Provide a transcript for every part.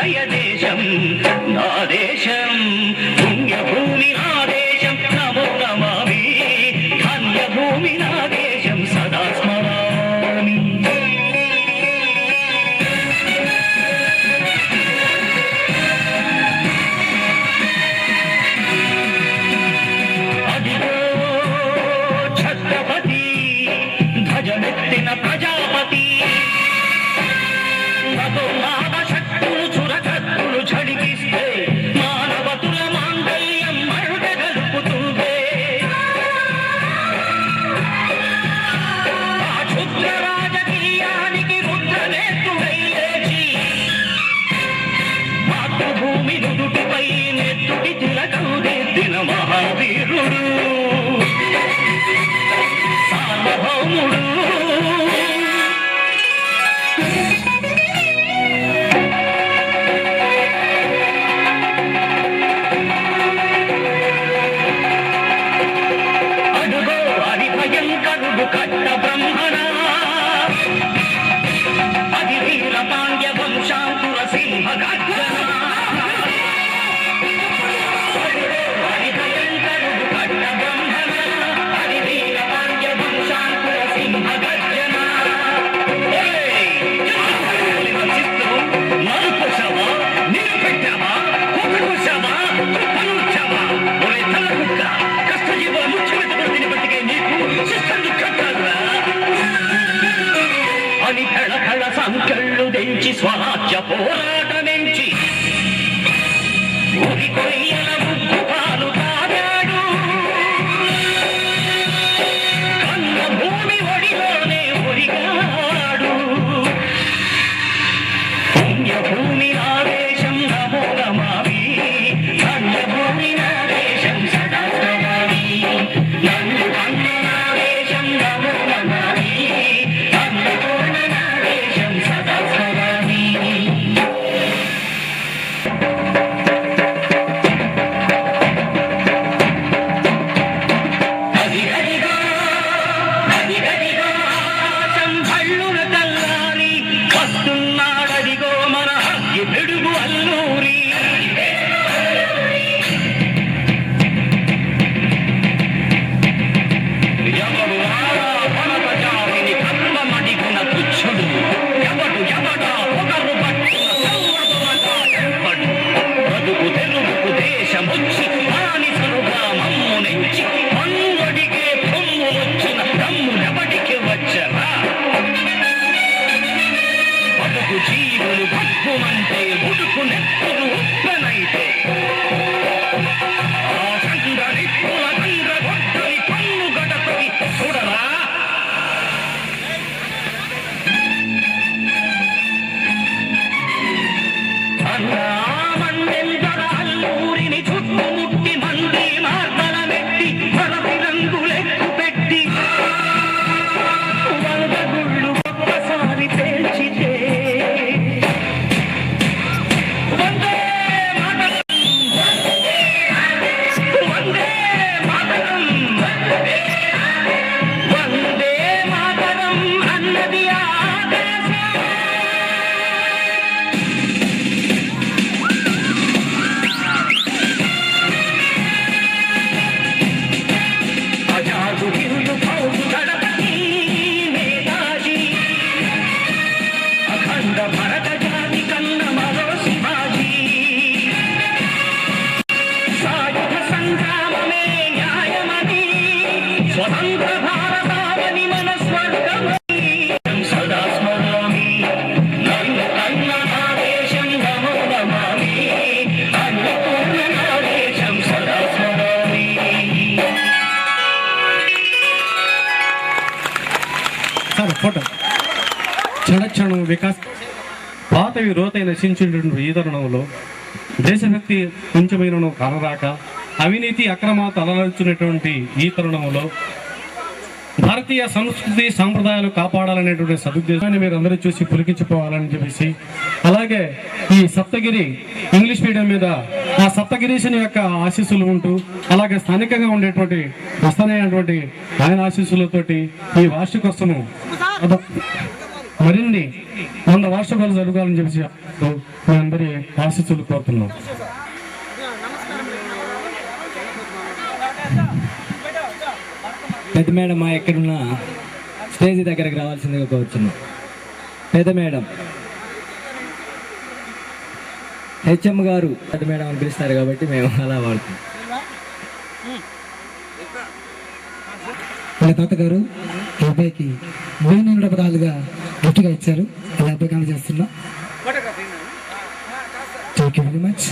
హృదయ దేశం నా దేశం, పుణ్యభూమి నా దేశం, నమో నమామి. ధన్యభూమి నా దేశం, సదా స్మరామి. అదిగో ఛత్రపతి ధ్వజమెత్తిన ప్రజాపతి, శక్తులు చురకత్తులు ఝడిపిస్తే మానవతుల మాంగళ్యం మరుగ గలుపుతుందే. ఆ క్షుద్ర రాజకీయానికి రుద్రనేత్రుడై లేచి మాతృభూమి నుదుటిపై నెత్తుటి తిలకం దిద్దిన మహావీరుడు సార్వభౌముడు. కట్ట బ్రహ్మణ అది వీర పాండ్య వంశాంకుర సింహ గర్జన. కట్ట బ్రహ్మణ అది వీర పాండ్య వంశాంకుర సింహ గర్జన. మరుపుషవా నిలబెట్టవా కుటుంబమా అనుచవా ఒరే తలకుక్క కష్టజీవుల ముఖ్యమంత్రి తిని బతికే నీకు శిస్తందు కట్టాలా అని కళకళ సంఖ్యళ్ళు తెంచి స్వరాజ్య పోరాటమెంచి ఊరి కొయ్యల ముగ్గు పాలు తాగాడు. కన్న భూమి ఒడిలోనే ఒరిగాడు. పుణ్యభూమి నా దేశం, నమో నమామి. ధన్యభూమి నా దేశం, సదా స్మరామి. నన్ను కన్న నా దేశం, నమో నమామి. అన్నపూర్ణ నా దేశం, సదా స్మరామి. అదిగదిగో అదిగదిగో ఆకాశం భళ్ళున తెల్లారి వస్తున్నాడదిగో మన హక్కి పిడుగు అల్లూరి. ఎవడు ఆడా పనత జాతిని కర్మమడిగున తుచ్చుడు, ఎవడు ఎవడా పొగరు పట్టున సౌరభమట ఎవ్వడు. బతుకు తెరువుకు దేశమొచ్చి బానిసలుగా మమ్ము నెంచి మన్నుడిగే పొమ్ము వచ్చిన దమ్మునెవడికి వచ్చరా. బతుకు జీవులు భక్కుమంటే ఉడుకు నెప్పులు ఉప్పెనైతే ఆ సంగ నిప్పుల తండ్ర గొడ్డలి పన్ను గడపకి చూడరా. అన్నా మండెందర అల్లూరిని చుట్టుముట్టి మంది మార్బల మెట్టి మరపి రంగులెక్కు పెట్టి వరద గుళ్ళు ఒక్కసారి పేల్చితే వందే మాతరం, వందే మాతరం, వందే మాతరం అన్నది ఆకాశం. అజాదు హిందు ఫౌజు దళపతి నేతాజీ, అఖండ భరత జాతి కన్న మరో శివాజీ. సాయుధ సంగ్రామమే న్యాయమని, స్వతంత్ర భారతావని మన స్వర్గమని. సదా స్మరామి. నన్ను కన్న నా దేశం, నమో నమామి. అన్నపూర్ణ నా దేశం, సదా స్మరామి. సార్ ఫోటో క్షణక్షణం వికాస్ పాతవి రోతై నశించినటువంటి ఈ తరుణంలో దేశభక్తి కొంచెమైన కలరాక అవినీతి అక్రమాలు తలనల్చున్నటువంటి ఈ తరుణంలో భారతీయ సంస్కృతి సాంప్రదాయాలు కాపాడాలనేటువంటి సదుద్దేశాన్ని మీరు అందరూ చూసి పులికించిపోవాలని చెప్పేసి, అలాగే ఈ సప్తగిరి ఇంగ్లీష్ మీడియం మీద ఆ సప్తగిరీశుని యొక్క ఆశీస్సులు ఉంటూ, అలాగే స్థానికంగా ఉండేటువంటి వస్తానైనటువంటి ఆయన ఆశీస్సులతోటి ఈ వార్షికోత్సవం మరిన్ని 100 వార్షికాలు జరగాలని చెప్పి మీ అందరి ఆశీస్సులు కోరుతున్నాం. పెద్ద మేడం మా ఎక్కడున్న స్టేజ్ దగ్గరకు రావాల్సిందిగా కోరుతున్నాం. పెద్ద మేడం హెచ్ఎం గారు పెద్ద మేడం అని పిలుస్తారు కాబట్టి మేము అలా వాడుతాం. వాళ్ళ తాతగారు ఈ అబ్బాయికి 1000 పదాలుగా గిఫ్ట్గా ఇచ్చారు. అలా అబ్బాయికి అందజేస్తున్నాం. Thank you very much.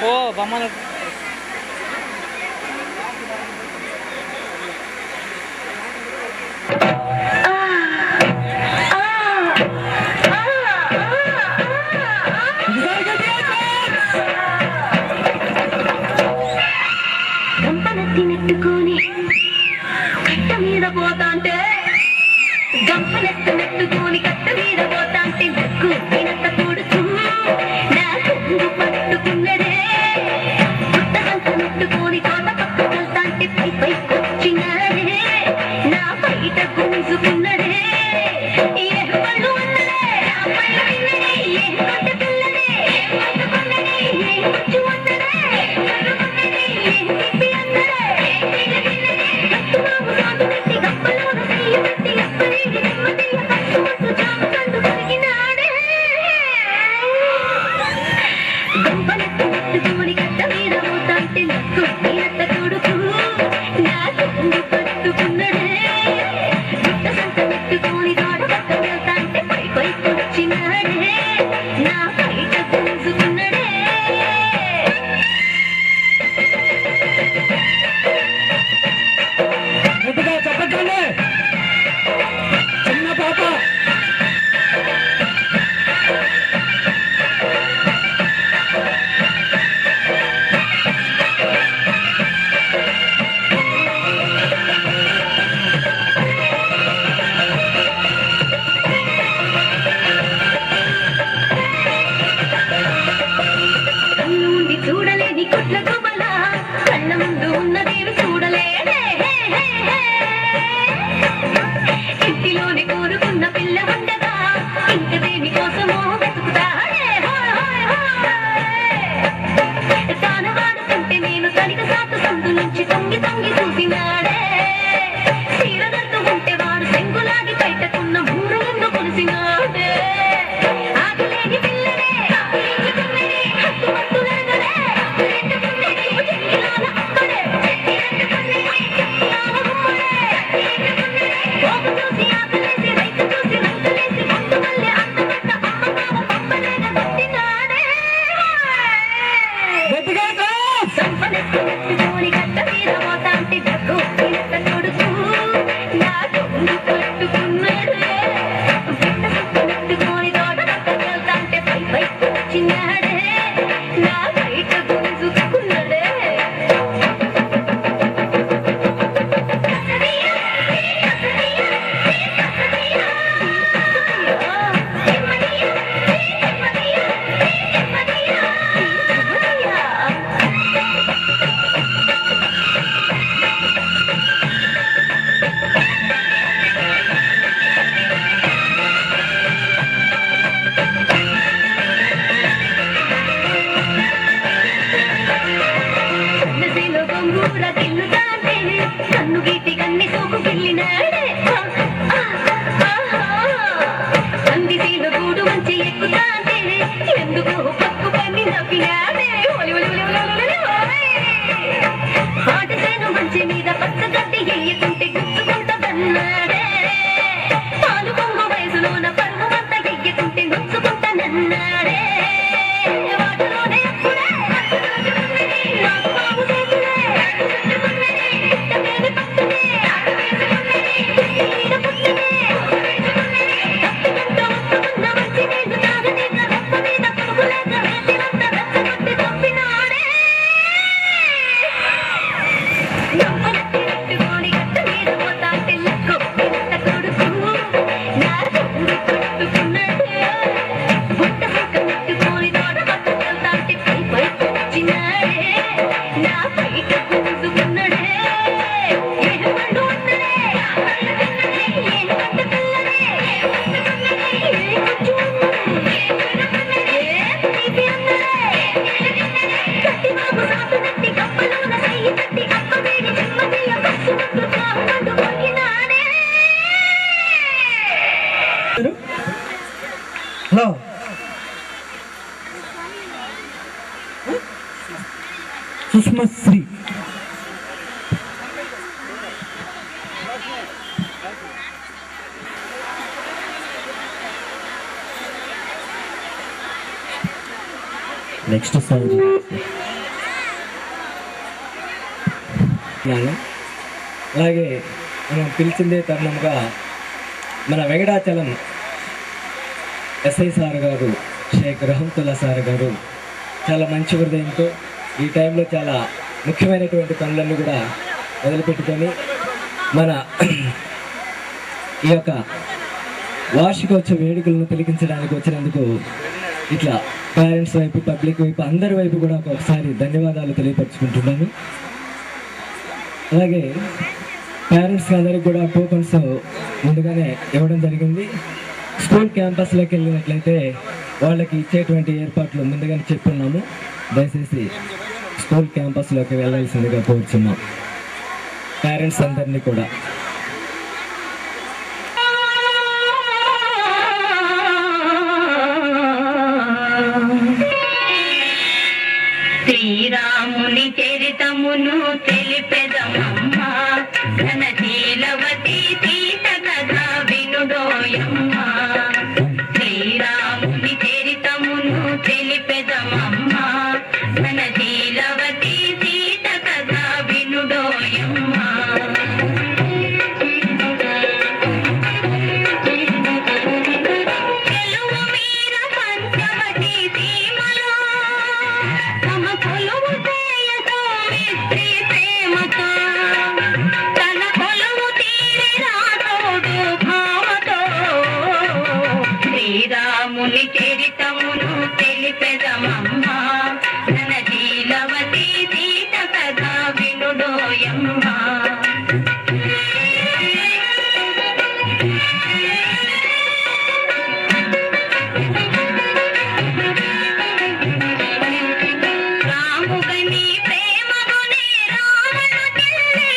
ఓ బొమ్మలు నెట్టుకొని కట్ట మీద పోతాంటే నెట్టుకొని కట్ట మీద పోతాంటే నక్కు తినక కొడుకు నా కొంగు పట్టుకున్నదే పుట్టకంత నెట్టుకొని తోట పక్క వెళ్తాంటే పై పైకొచ్చినదే నా బయట గుంజుకున్నదే ఏ పళ్ళు ఉన్నదే నా పళ్ళు విన్నదే ఏ కొట్ట పిల్లదే ఏ పట్టుకున్నదే ఏ ముచ్చు ఉన్నదే పళ్ళు ఉన్నదే ఏ తిప్పి అన్నదే గట్టుమాము సాగు పెట్టి గప్పలోన చెయ్యి పెట్టి అప్పలేని నెమ్మదిగా కట్టుమట్టు జాము కండు కలిగినాడే గంపనెత్తి పట్టుకొని కట్ట మీద పోతాంటే నక్కు తినత్త కొడుకు నా కొంగు పట్టుకున్నడే గుట్ట సంత పెట్టుకొని తోట పక్క వెళ్తాంటే పై పైకొచ్చినాడే నా బయట గుంజుకున్నడే చెప్పండి చిన్న పాప కళ్ళు ఉండి చూడలేని కుట్ల గుబల కళ్ళ ముందు ఉన్నదేవి చూడలేదే ఇంటిలోని కోరుకున్న పిల్ల ఉండగా ఇంక దేని కోసమో వెతుకుతాడే తాను వాడుతుంటే నేను తడిక సాకు సందు నుంచి తొంగి తొంగి చూసినాడే చీరగట్టు ఉంటే వాడు సెంగులాగి బయటకున్న మూడు ముందు కొలిసినాడే ఆగలేని పిల్లనే ఆకలించుకున్నదే హత్తు మత్తులనగడే రెండుకున్నది చెక్కిలాల అక్కడే రెండుకున్నది చెక్కిలాల గుమ్మడే పోగు చూసి ఆకలేసి రైతు చూసి రైతులేసి ముందు మళ్ళీ అందబట్ట అమ్మ బావ పంపలేక కొట్టినాడే సంపనెత్తి నెట్టుకొని కట్ట మీద పోతాంటే డబ్బు తినక కొడుకు నా కొంగు పట్టుకున్నాడే బిడ్డ సంపనెత్తుకొని తోట పక్క వెళ్తాంటే పై పైకొచ్చినాడే నా బయట గుంజుకున్నాడే కన్నసీలో గొంగూర గిల్లుతాంటే కన్ను గీటి కన్ని సోకు గిల్లినాడే కందిసీలో గూడు మంచి ఎక్కుతాంటే ఎందుకు పక్కు పన్ని నవ్వినాడే పాటసేను మంచి మీద పచ్చగడ్డి ఎయ్యకుంటే గుచ్చుకుంటదన్నాడే పాలు పొంగు వయసులోన పరువంత ఎయ్యకుంటే నొచ్చుకుంటానన్నాడే వాటిలోనే అప్పుడే నాకు బాబు చేతులే చుట్టుకున్నది పుట్ట మీద పక్కనే ఆట వేసుకున్నది మీద పుట్టనే తప్పుకుంటూ వస్తున్న మంచి నీళ్ళు తాగలేక రప్ప మీద కొడుకులేక వేసినంత రెచ్చగొట్టి చంపినాడే గంపనెత్తి నెట్టుకొని కట్ట మీద పోతాంటే లక్కు తినత్త కొడుకు నా కొంగు పట్టుకున్నాడే గుట్ట సంక నెట్టుకొని తోట పక్క వెళ్తాంటే పై పైకొచ్చినాడే నా బయట గుంజుకున్నాడే ఏ పండు ఉన్నదే పళ్ళు తిన్నదే ఏ కట్ట పిల్లదే ఏ పట్టుకున్నదే ఏ ముచ్చు ఉన్నదే ఏ చిరుకున్నదే ఏ తీపి అన్నదే కట్టి బాబు సాకు నెట్టి కప్పలోన చెయ్యి పెట్టి అప్ప వేడి నెమ్మదిగా కసు ముట్టు కాకుండా కొరికినాడే హలో సుష్మశ్రీ నెక్స్ట్ సాంగ్ తెలియజేస్తున్నాను. అలాగే మనం పిలిచిందే తరుణంగా మన వెంకటాచలం ఎస్ఐ సార్ గారు, షేక్ రహమతుల్లా సార్ గారు చాలా మంచి హృదయంతో ఈ టైంలో చాలా ముఖ్యమైనటువంటి పనులన్నీ కూడా వదిలిపెట్టుకొని మన ఈ యొక్క వార్షికోత్సవ వేడుకలను తిలకించడానికి వచ్చినందుకు ఇట్లా పేరెంట్స్ వైపు, పబ్లిక్ వైపు, అందరి వైపు కూడా ఒకసారి ధన్యవాదాలు తెలియపరుచుకుంటున్నాను. అలాగే పేరెంట్స్ అందరికి కూడా టోకన్స్ ముందుగానే ఇవ్వడం జరిగింది. స్కూల్ క్యాంపస్లోకి వెళ్ళినట్లయితే వాళ్ళకి ఇచ్చేటువంటి ఏర్పాట్లు ముందుగానే చెప్పున్నాము. దయచేసి స్కూల్ క్యాంపస్లోకి వెళ్ళాల్సిందిగా కోరుచున్నాం పేరెంట్స్ అందరినీ కూడా. శ్రీరాముని చరితమును తెలిపెదమమ్మా, ఘన శీలవతి సీత కథ వినుడోయమ్మా. శ్రీరాముని చరితమును తెలిపెదమమ్మా, ఘన శీలవతి సీత కథ వినుడోయమ్మా. తెలుగు వీర పంచవటి సీమలో తమ కొలువు చేయ సౌమిత్రి ప్రేమతో, తన కొలువు తీరి రాతోడు భావతో. శ్రీరాముని చరితమును తెలిపెదమమ్మా, ఘన శీలవతి సీత కథ వినుడోయమ్మా. రాముగని ప్రేమగుని రావణ కిల్లి,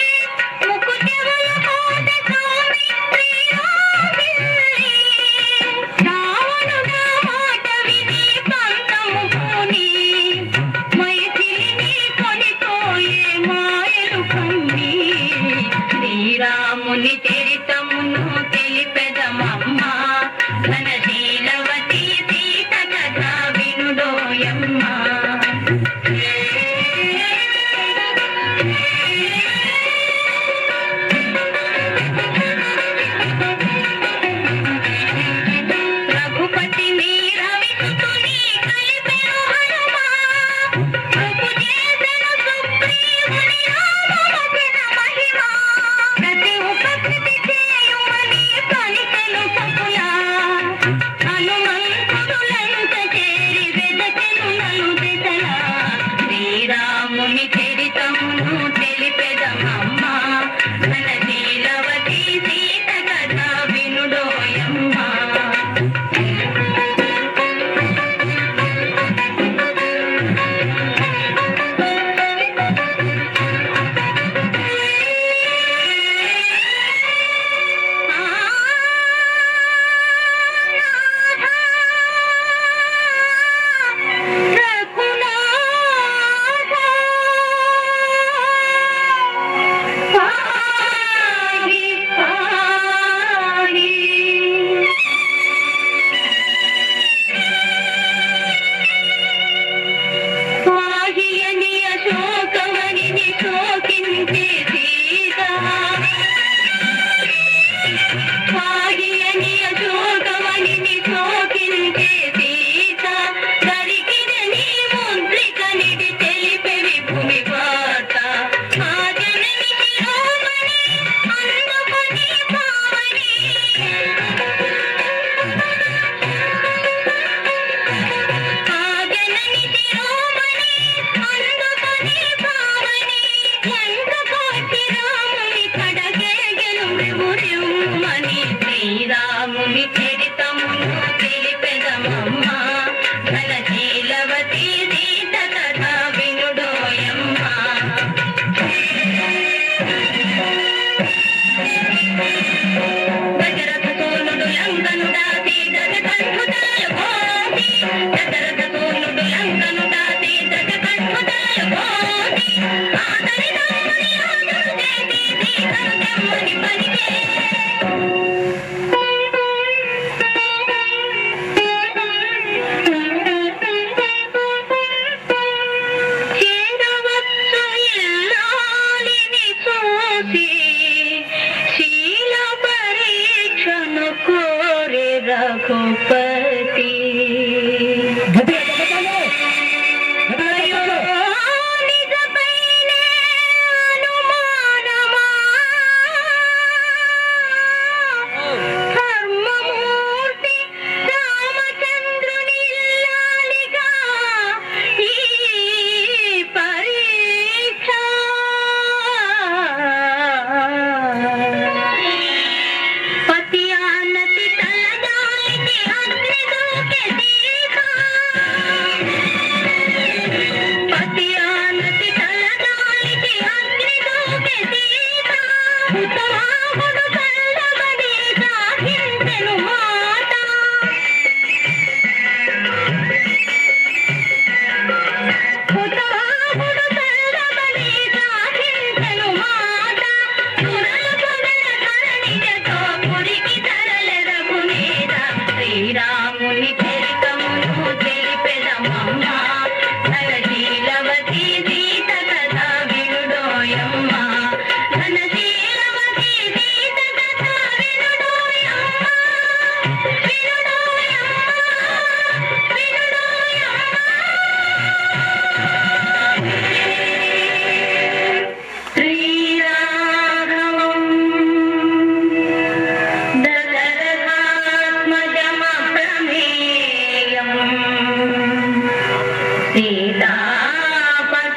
ముకు చెవుల కోట సౌమిత్రి రాగిల్లి. రావణుగా మాట విని పంతము పూని, మైథిలిని కొనిపోయే మాయలు కమ్మి. శ్రీరాముని చరితమును తెలిపెదమమ్మా, ఘన శీలవతి సీత కథ వినుడోయమ్మా. రఘుపతి రవిసుతుని కలిపెను హనుమా, కృపు చేసెను సుగ్రీవుని రామవచన మహిమా. ప్రతి ఉపకృతి చేయుమని పలికెను సకులా, హనుమంతుడులంత చేరి వెదకెను నలుదిశలా. శ్రీరాముని చరితమును తెలిపెదమమ్మా, ఘన శీలవతి సీత కథ వినుడోయమ్మా.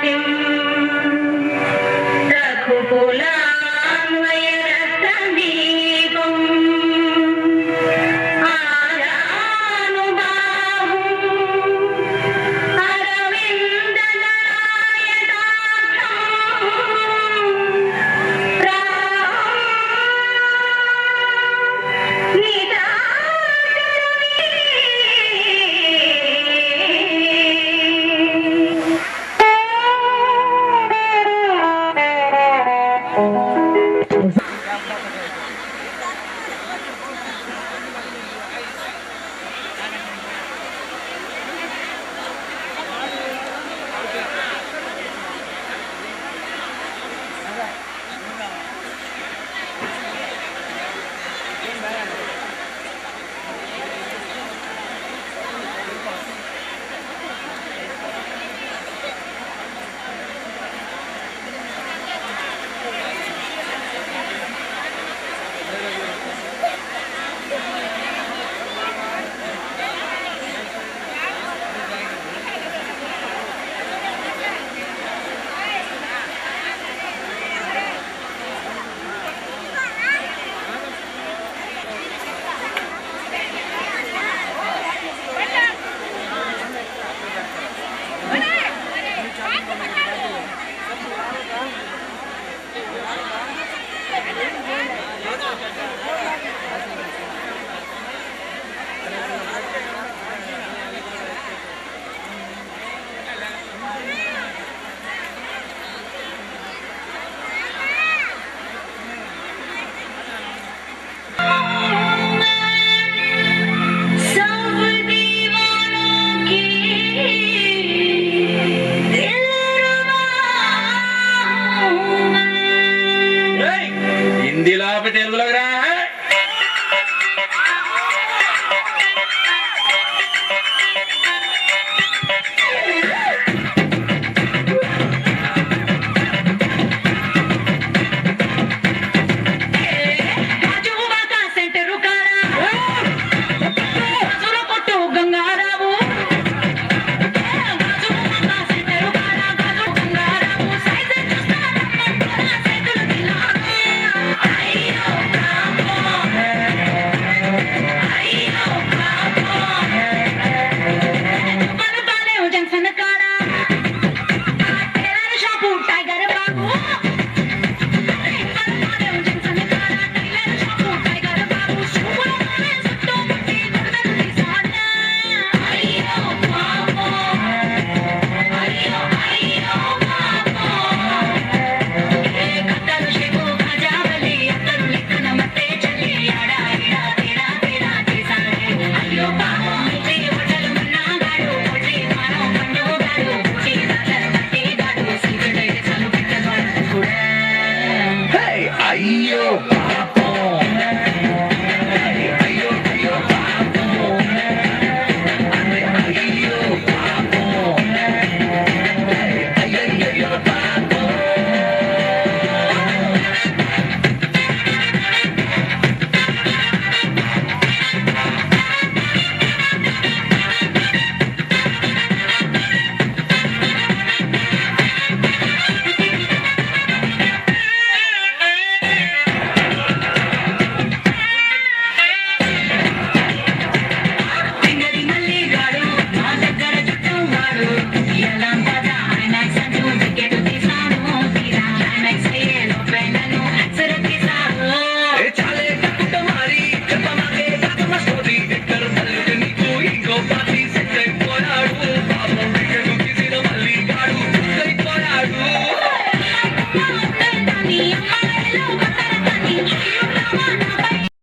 ఆ